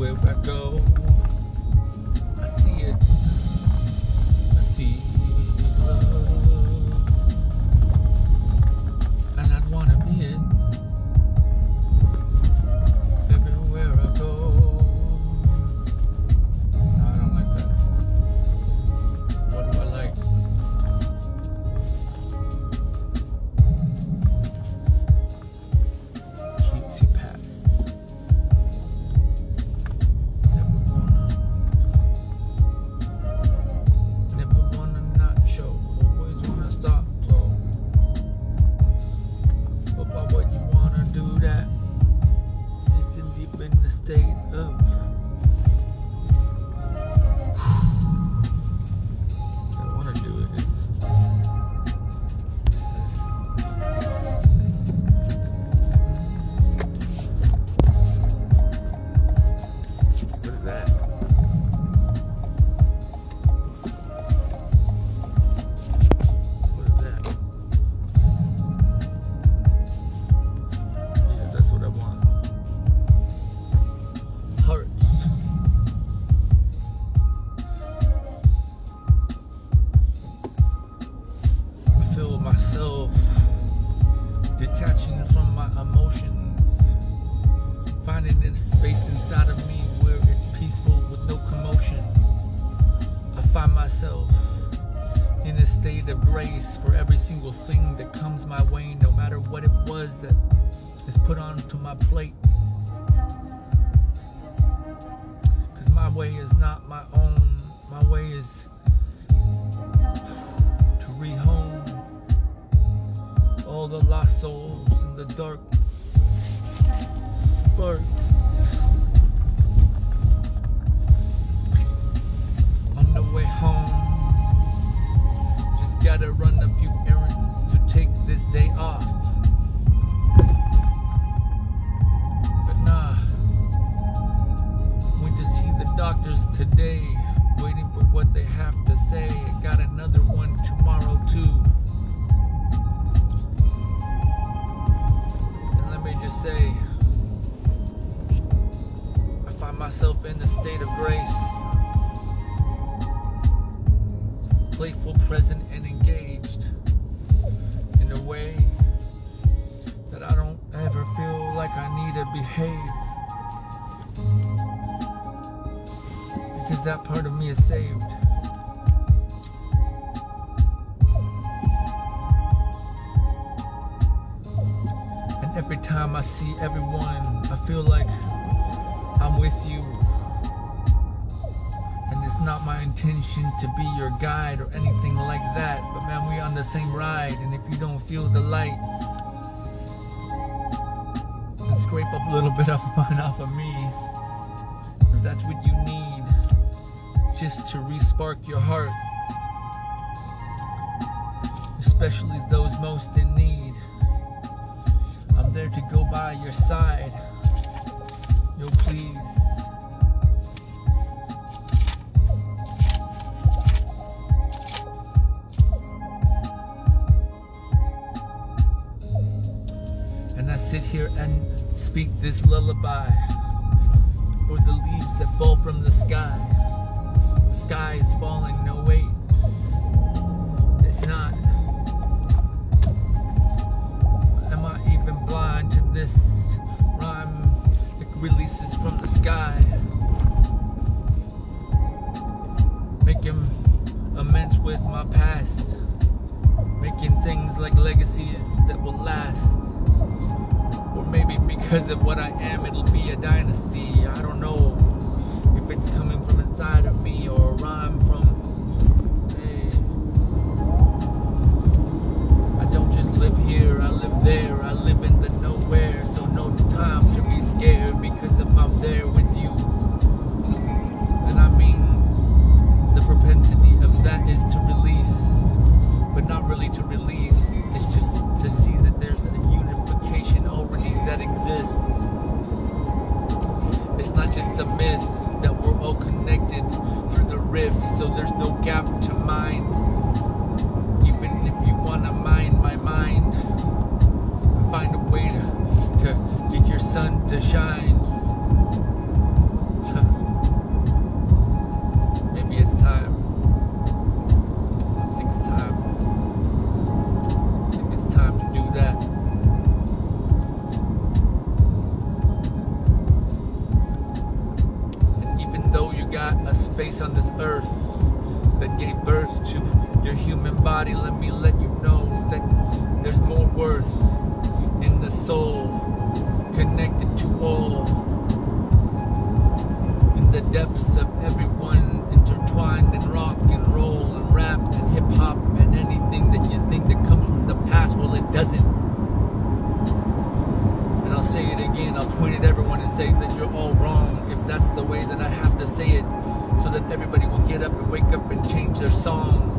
Everywhere I go, I see it. I see love, and I'd wanna be it. Everywhere I go. No, I don't like that. What do I like? Keeps you past. Never wanna not show. Always wanna stop flow. But why would you wanna do that? Isn't deep in the state of I wanna do it. What is that? What is that? Yeah, that's what I want. Hearts. I feel myself detaching from my emotions, finding a space inside of me where it's peaceful with no commotion. I find myself in a state of grace for every single thing that comes my way, no matter what it was that is put onto my plate. Cause my way is not my own. My way is to rehome all the lost souls in the dark sparks. On the way home, just gotta run a few errands to take this day off. But nah, went to see the doctors today, waiting for what they have to say. I got another one tomorrow too. And let me just say, I find myself in a state of grace, playful, present, and engaged in a way that I don't ever feel like I need to behave, because that part of me is saved. And every time I see everyone, I feel like I'm with you. And it's not my intention to be your guide or anything like that, but man, we on the same ride. And if you don't feel the light, then scrape up a little bit of mine off of me, if that's what you need, just to re-spark your heart, especially those most in need. I'm there to go by your side. Yo, please. And I sit here and speak this lullaby for the leaves that fall from the sky. The sky is falling, no wait, it's not. Am I even blind to this rhyme that releases from the sky? Making amends with my past, making things like legacies that will last. Or maybe because of what I am, it'll be a dynasty. I don't know if it's coming from inside of me or a rhyme from, hey, I don't just live here, I live there. I live in the nowhere, so no time to be scared, because if I'm there with you, then I mean the propensity of that is to release, but not really to release. It's just to see that there's a unification already that exists. It's not just a myth that we're all connected through the rift, so there's no gap to mind. Even if you wanna mind my mind, find a way to get your sun to shine. face on this earth that gave birth to your human body. Let me let you know that there's more worth in the soul, connected to all, in the depths of everyone, intertwined in rock and roll and rap and hip hop and anything that you think that comes from the past. Well, it doesn't. And I'll say it again, I'll point at everyone and say that you're all wrong, if that's the way that I have to say it, so that everybody will get up and wake up and change their song.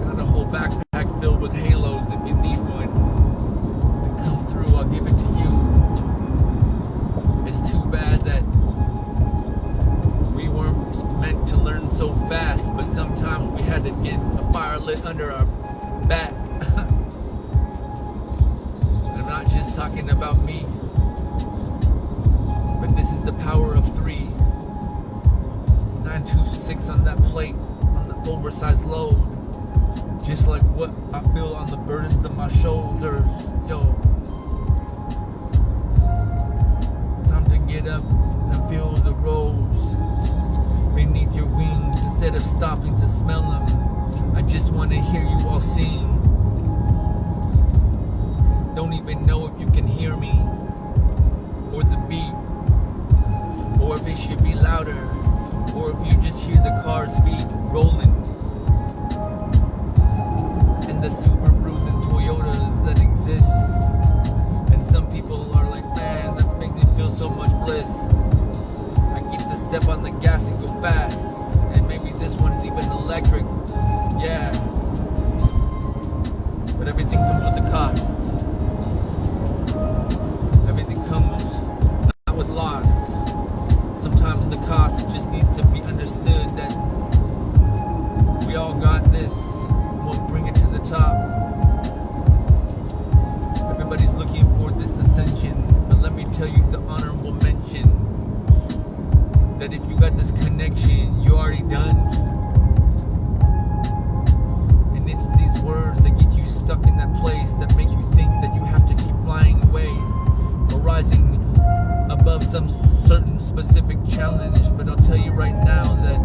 Got a whole backpack filled with halos. If you need one to come through, I'll give it to you. It's too bad that we weren't meant to learn so fast, but sometimes we had to get a fire lit under our back. I'm not just talking about me, but this is the power of 3. 926 on that plate, on the oversized load, just like what I feel on the burdens of my shoulders. Yo, time to get up and feel the rose beneath your wings. Instead of stopping to smell them, I just want to hear you all sing. Don't even know if you can hear me, or the beat, or if it should be louder, or if you just hear the car's feet rolling, and the Subarus and Toyotas that exist. And some people are like, man, that makes me feel so much bliss. I get to step on the gas and go fast, and maybe this one's even electric. Yeah, but everything comes with a cost. Everything comes not with loss. Sometimes the cost just needs to be understood, that we all got this. We'll bring it to the top. Everybody's looking for this ascension, but let me tell you the honorable mention that if you got this connection, you already done. And it's these words that get you stuck in that place, that make you think that you have to keep flying away or rising above some certain specific challenge. But I'll tell you right now that,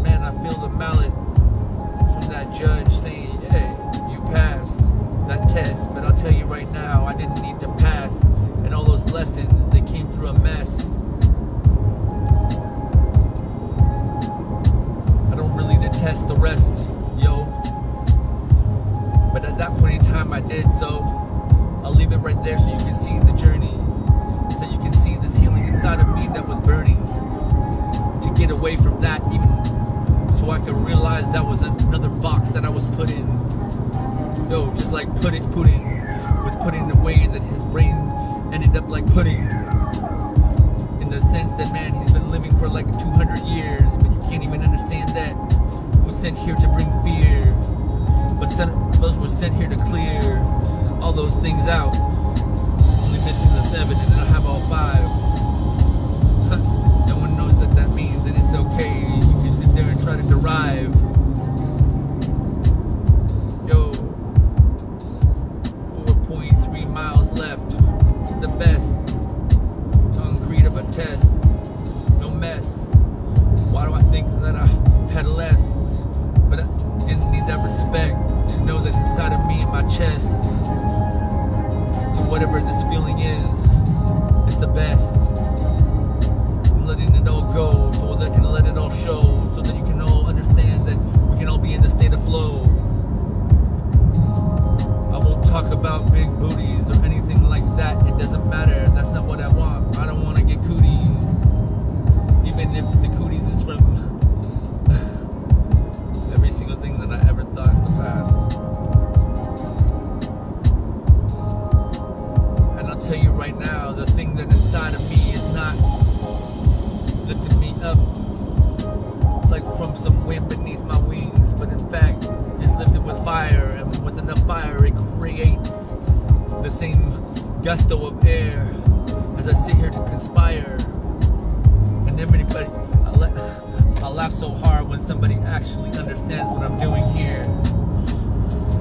man, I feel the mallet from that judge saying, hey, you passed that test. But I'll tell you right now, I didn't need to pass, and all those lessons, they came through a mess. I don't really detest the rest, yo, but at that point in time I did. So I'll leave it right there so you can see the journey, so you can see this healing inside of me that was burning, to get away from that, even so I could realize that was another box that I was put in. Yo, just like Pudding was put in a way that his brain ended up like pudding, in the sense that, man, he's been living for like 200 years, but you can't even understand that. Was sent here to bring fear, but those were sent here to clear all those things out. Only missing the 7, and then I have all 5. No one knows what that means, and it's okay. You can sit there and try to derive. Yo, 4.3 miles left to the best. Concrete of a test, no mess. Why do I think that I had less? But I didn't need that respect to know that inside of me, in my chest, and whatever this feeling is, it's the best. I'm letting it all go, so that I can let it all show, so that you can all understand that we can all be in the state of flow. I won't talk about big booties or anything like that. It doesn't matter. That's not what I want. I don't want to get cooties, even if the cooties is from every single thing that I ever thought in the past. And I'll tell you right now, the thing that inside of me is not lifting me up like from some wind beneath my wings, but in fact is lifted with fire, and with enough fire it creates the same gusto of air as I sit here to conspire. And everybody, I laugh so hard when somebody actually understands what I'm doing here.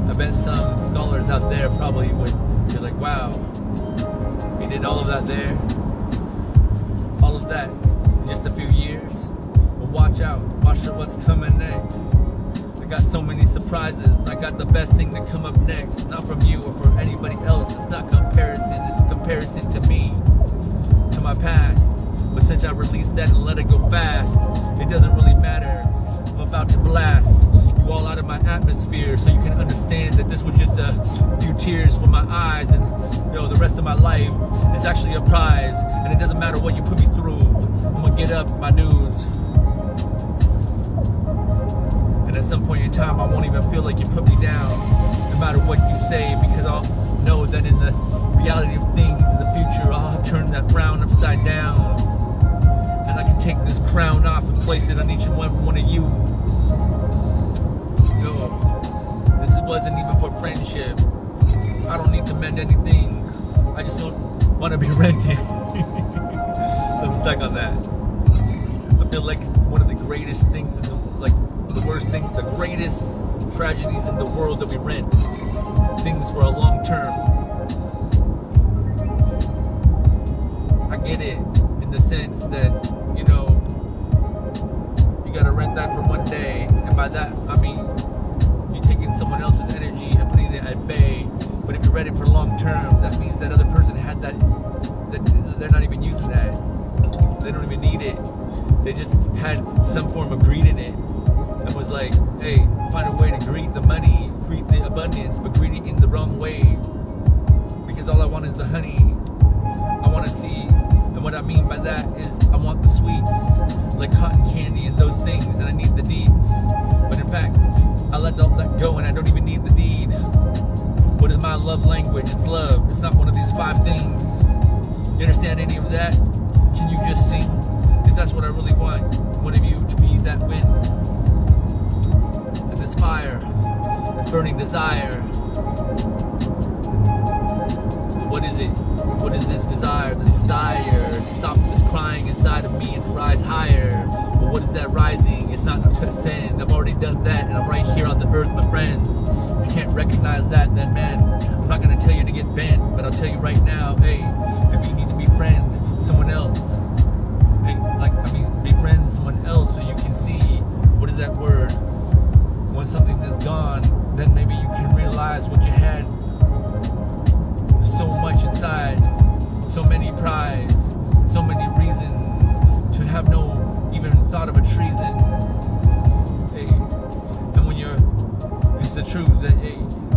I bet some scholars out there probably would You're like, wow, he did all of that there, all of that in just a few years. Well, watch out, watch for what's coming next. I got so many surprises. I got the best thing to come up next. Not from you or for anybody else. It's not comparison. It's a comparison to me, to my past. But since I released that and let it go fast, it doesn't really matter. I'm about to blast you all out of my atmosphere so you can understand that this was just a few tears from my eyes, and the rest of my life is actually a prize. And it doesn't matter what you put me through. I'm gonna get up, my dudes. At some point in time, I won't even feel like you put me down, no matter what you say, because I'll know that in the reality of things in the future, I'll have turned that frown upside down, and I can take this crown off and place it on each and every one of you. This wasn't even for friendship. I don't need to mend anything. I just don't want to be rented. I'm stuck on that. I feel like one of the greatest things in the worst thing, the greatest tragedies in the world that we rent things for a long term. I get it in the sense that, you gotta rent that for one day, and by that I mean you taking someone else's energy and putting it at bay. But if you rent it for long term, that means that other person had that they're not even using that. They don't even need it. They just had some form of greed in it. And was like, hey, find a way to greet the money, greet the abundance, but greet it in the wrong way. Because all I want is the honey. I want to see, and what I mean by that is I want the sweets, like cotton candy and those things, and I need the deeds. But in fact, I let all that go and I don't even need the deed. What is my love language? It's love. It's not one of these 5 things. You understand any of that? Can you just sing? If that's what I really want, one of you to be that wind. Fire, burning desire. What is it? What is this desire? This desire to stop this crying inside of me and to rise higher. But what is that rising? It's not up to ascend. I've already done that, and I'm right here on the earth, my friends. If you can't recognize that, then man, I'm not gonna tell you to get bent, but I'll tell you right now, hey, maybe you need to befriend someone else. Hey, befriend someone else so you can see what is that word. When something is gone, then maybe you can realize what you had. There's so much inside, so many prides, so many reasons to have no even thought of a treason. Hey, and when it's the truth that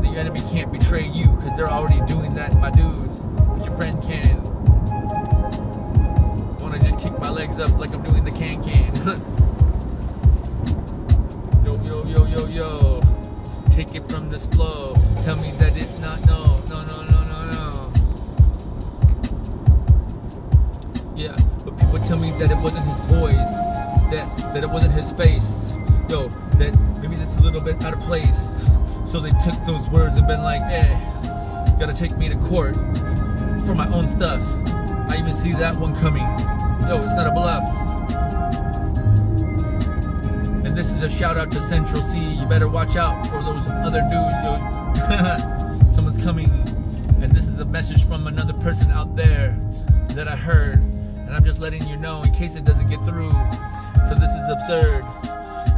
the enemy can't betray you because they're already doing that, my dudes. But your friend can. I want to just kick my legs up like I'm doing the can. Yo, take it from this flow. Tell me that it's not no. Yeah, but people tell me that it wasn't his voice, that it wasn't his face. That maybe that's a little bit out of place. So they took those words and been like, gotta take me to court for my own stuff. I even see that one coming. It's not a bluff. And this is a shout out to Central C. You better watch out for those other dudes. Someone's coming. And this is a message from another person out there that I heard. And I'm just letting you know in case it doesn't get through. So this is absurd.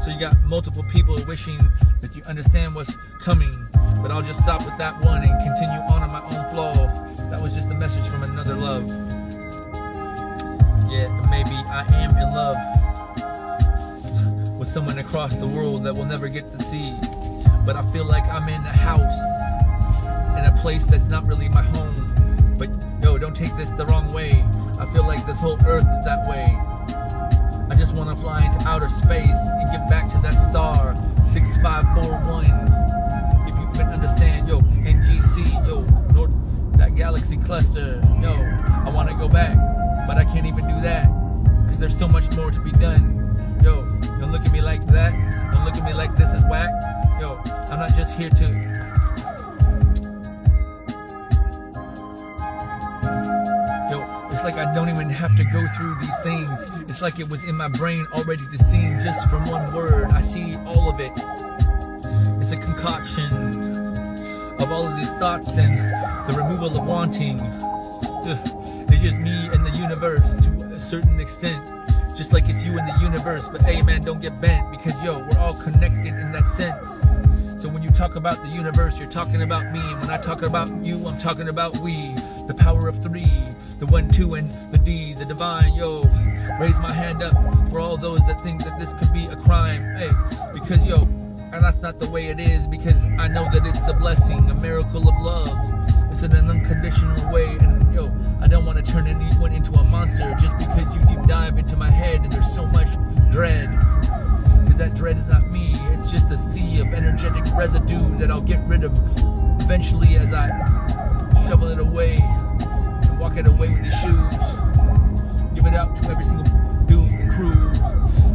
So you got multiple people wishing that you understand what's coming. But I'll just stop with that one and continue on my own flow. That was just a message from another love. Yeah, maybe I am in love with someone across the world that we'll never get to see. But I feel like I'm in a house, in a place that's not really my home. But don't take this the wrong way. I feel like this whole earth is that way. I just want to fly into outer space and get back to that star, 6541. If you can understand, NGC, that galaxy cluster, I want to go back, but I can't even do that, because there's so much more to be done. Don't look at me like that. Don't look at me like this is whack. I'm not just here to it's like I don't even have to go through these things. It's like it was in my brain already to sing just from one word. I see all of it. It's a concoction of all of these thoughts and the removal of wanting. It's just me and the universe to a certain extent, just like it's you and the universe. But hey man, don't get bent, because yo, we're all connected in that sense. So when you talk about the universe, you're talking about me, and when I talk about you, I'm talking about we. The power of three, the 1, 2, and the D, the divine. Yo, raise my hand up for all those that think that this could be a crime. Hey, because yo, and that's not the way it is, because I know that it's a blessing, a miracle of love. It's in an unconditional way, and yo, I don't want to turn anyone into a monster just because you deep dive into my head and there's so much dread. Because that dread is not me, it's just a sea of energetic residue that I'll get rid of eventually as I shovel it away and walk it away with these shoes. Give it out to every single dude and crew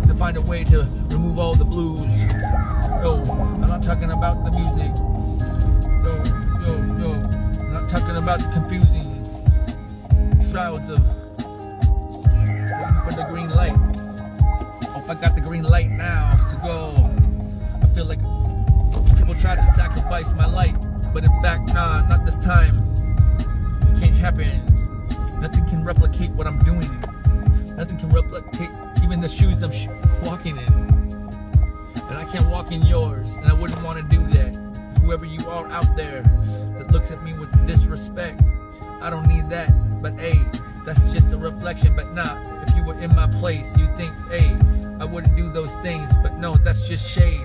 to find a way to remove all the blues. Yo, I'm not talking about the music. Yo, I'm not talking about the confusing shrouds of waiting for the green light. Hope I got the green light now, so go. I feel like people try to sacrifice my light, but in fact, nah, not this time. It can't happen. Nothing can replicate what I'm doing. Nothing can replicate even the shoes I'm walking in. And I can't walk in yours, and I wouldn't want to do that. Whoever you are out there that looks at me with disrespect, I don't need that. But hey, that's just a reflection. But nah, if you were in my place, you'd think, hey, I wouldn't do those things. But no, that's just shade.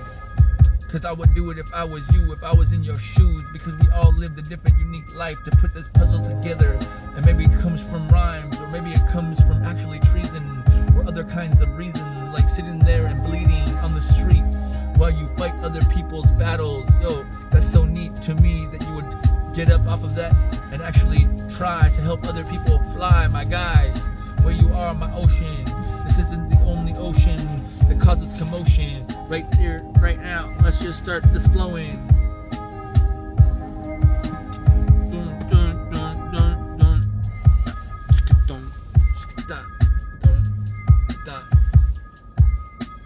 Cause I would do it if I was you, if I was in your shoes. Because we all lived a different, unique life to put this puzzle together. And maybe it comes from rhymes, or maybe it comes from actually treason, or other kinds of reasons, like sitting there and bleeding on the street while you fight other people's battles. Yo, that's so neat to me that you would get up off of that and actually try to help other people fly, my guys. Where you are, my ocean. This isn't the only ocean that causes commotion. Right here, right now, let's just start this flowing.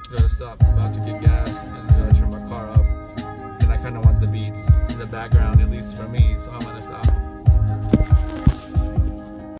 Gotta stop, I'm about to get gas and I gotta turn my car up. And I kinda want the beats in the background, at least for me, so I'm gonna stop.